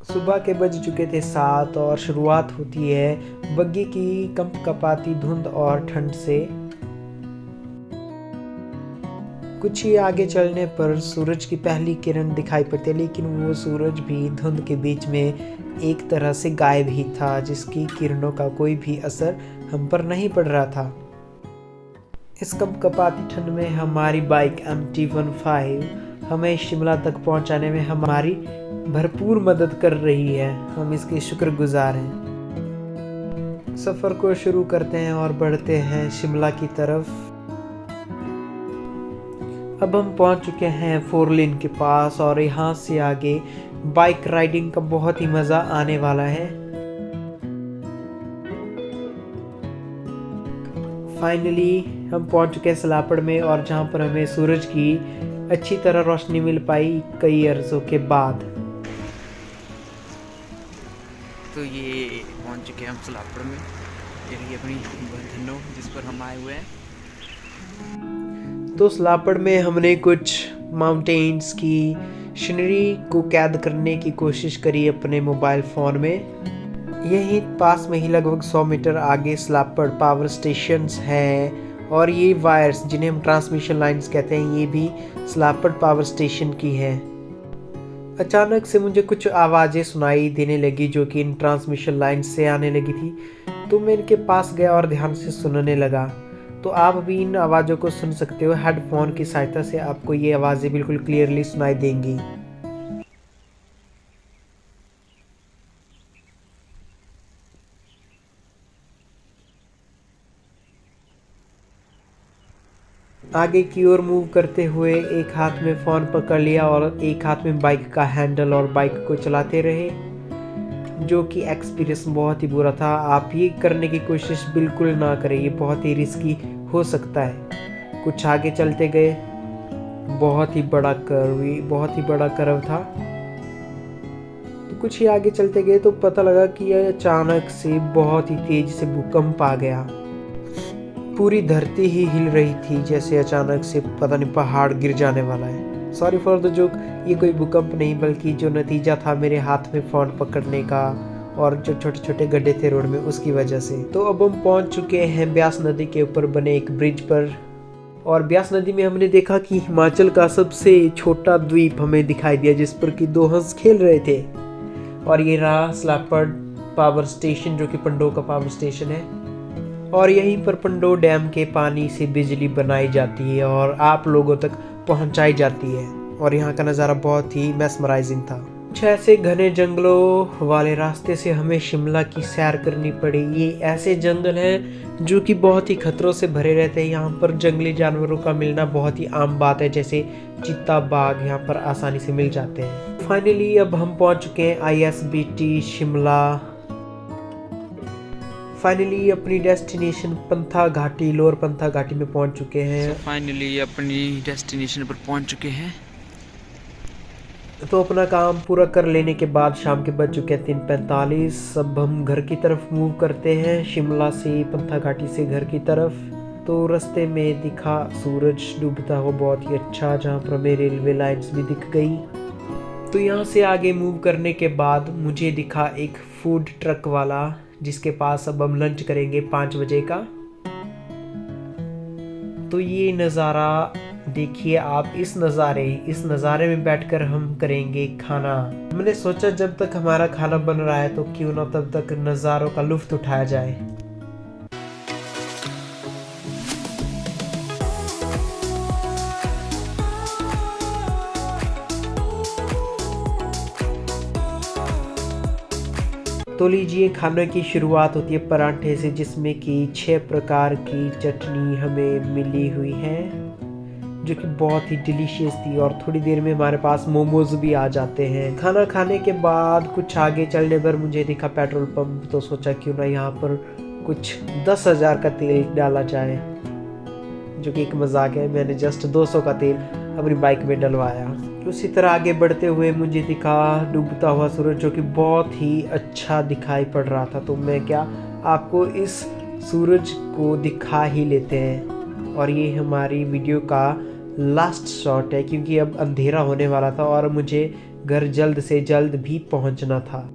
सुबह के बज चुके थे 7 और शुरुआत होती है बग्गी की कंपकपाती धुंध और ठंड से। कुछ ही आगे चलने पर सूरज की पहली किरण दिखाई पड़ती है, लेकिन वो सूरज भी धुंध के बीच में एक तरह से गायब ही था, जिसकी किरणों का कोई भी असर हम पर नहीं पड़ रहा था। इस कंपकपाती ठंड में हमारी बाइक MT-15 हमें शिमला तक पहुंचाने में हमारी भरपूर मदद कर रही है। हम इसके शुक्रगुजार हैं। सफ़र को शुरू करते हैं और बढ़ते हैं शिमला की तरफ। अब हम पहुंच चुके हैं 4 लेन के पास और यहाँ से आगे बाइक राइडिंग का बहुत ही मज़ा आने वाला है। फाइनली हम पहुंच चुके हैं सलापड़ में, और जहाँ पर हमें सूरज की अच्छी तरह रोशनी मिल पाई कई अरसों के बाद। तो ये पहुंच चुके हैं हम सलापड़ में। ये अपनी धनो जिस पर हम आए हुए हैं। तो सलापड़ में हमने कुछ माउंटेन्स की सीनरी को कैद करने की कोशिश करी अपने मोबाइल फ़ोन में। यहीं पास में ही लगभग 100 मीटर आगे सलापड़ पावर स्टेशंस हैं, और ये वायर्स जिन्हें हम ट्रांसमिशन लाइंस कहते हैं, ये भी सलापड़ पावर स्टेशन की है। अचानक से मुझे कुछ आवाज़ें सुनाई देने लगी जो कि इन ट्रांसमिशन लाइन से आने लगी थी, तो मैं इनके पास गया और ध्यान से सुनने लगा। तो आप भी इन आवाज़ों को सुन सकते हो। हेडफोन की सहायता से आपको ये आवाज़ें बिल्कुल क्लियरली सुनाई देंगी। आगे की ओर मूव करते हुए एक हाथ में फ़ोन पकड़ लिया और एक हाथ में बाइक का हैंडल, और बाइक को चलाते रहे, जो कि एक्सपीरियंस बहुत ही बुरा था। आप ये करने की कोशिश बिल्कुल ना करें, ये बहुत ही रिस्की हो सकता है। कुछ आगे चलते गए, बहुत ही बड़ा कर्व था। तो कुछ ही आगे चलते गए तो पता लगा कि अचानक से बहुत ही तेज से भूकंप आ गया। पूरी धरती ही हिल रही थी, जैसे अचानक से पता नहीं पहाड़ गिर जाने वाला है। सॉरी फॉर द जोक, ये कोई भूकंप नहीं बल्कि जो नतीजा था मेरे हाथ में फ़ोन पकड़ने का और जो छोटे छोटे गड्ढे थे रोड में, उसकी वजह से। तो अब हम पहुंच चुके हैं ब्यास नदी के ऊपर बने एक ब्रिज पर, और ब्यास नदी में हमने देखा कि हिमाचल का सबसे छोटा द्वीप हमें दिखाई दिया, जिस पर कि 2 हंस खेल रहे थे। और ये रहा सलापड़ पावर स्टेशन, जो कि पंडो का पावर स्टेशन है, और यहीं पर पंडो डैम के पानी से बिजली बनाई जाती है और आप लोगों तक पहुंचाई जाती है। और यहाँ का नज़ारा बहुत ही मैस्मराइजिंग था। कुछ ऐसे घने जंगलों वाले रास्ते से हमें शिमला की सैर करनी पड़ी। ये ऐसे जंगल हैं जो कि बहुत ही खतरों से भरे रहते हैं। यहाँ पर जंगली जानवरों का मिलना बहुत ही आम बात है, जैसे चीता, बाघ यहाँ पर आसानी से मिल जाते हैं। फाइनली अब हम पहुँच चुके हैं ISBT शिमला। फाइनली अपनी डेस्टिनेशन पंथा घाटी, लोअर पंथा घाटी में पहुंच चुके हैं। फाइनली अपनी डेस्टिनेशन पर पहुंच चुके हैं। तो अपना काम पूरा कर लेने के बाद शाम के बज चुके हैं 3:45। अब हम घर की तरफ मूव करते हैं, शिमला से पंथा घाटी से घर की तरफ। तो रास्ते में दिखा सूरज डूबता हुआ बहुत ही अच्छा, जहाँ पर हमें रेलवे लाइन्स भी दिख गई। तो यहाँ से आगे मूव करने के बाद मुझे दिखा एक फूड ट्रक वाला, जिसके पास अब हम लंच करेंगे 5 बजे का। तो ये नज़ारा देखिए आप, इस नज़ारे में बैठकर हम करेंगे खाना। हमने सोचा जब तक हमारा खाना बन रहा है तो क्यों ना तब तक नज़ारों का लुत्फ उठाया जाए। तो लीजिए, खाने की शुरुआत होती है पराठे से, जिसमें कि 6 प्रकार की चटनी हमें मिली हुई है, जो कि बहुत ही डिलीशियस थी। और थोड़ी देर में हमारे पास मोमोज भी आ जाते हैं। खाना खाने के बाद कुछ आगे चलने पर मुझे दिखा पेट्रोल पंप, तो सोचा क्यों ना यहाँ पर कुछ 10,000 का तेल डाला जाए, जो कि एक मजाक है। मैंने जस्ट 200 का तेल अपनी बाइक में डलवाया। उसी तरह आगे बढ़ते हुए मुझे दिखा डूबता हुआ सूरज, जो कि बहुत ही अच्छा दिखाई पड़ रहा था। तो मैं क्या आपको इस सूरज को दिखा ही लेते हैं। और ये हमारी वीडियो का लास्ट शॉट है, क्योंकि अब अंधेरा होने वाला था और मुझे घर जल्द से जल्द भी पहुंचना था।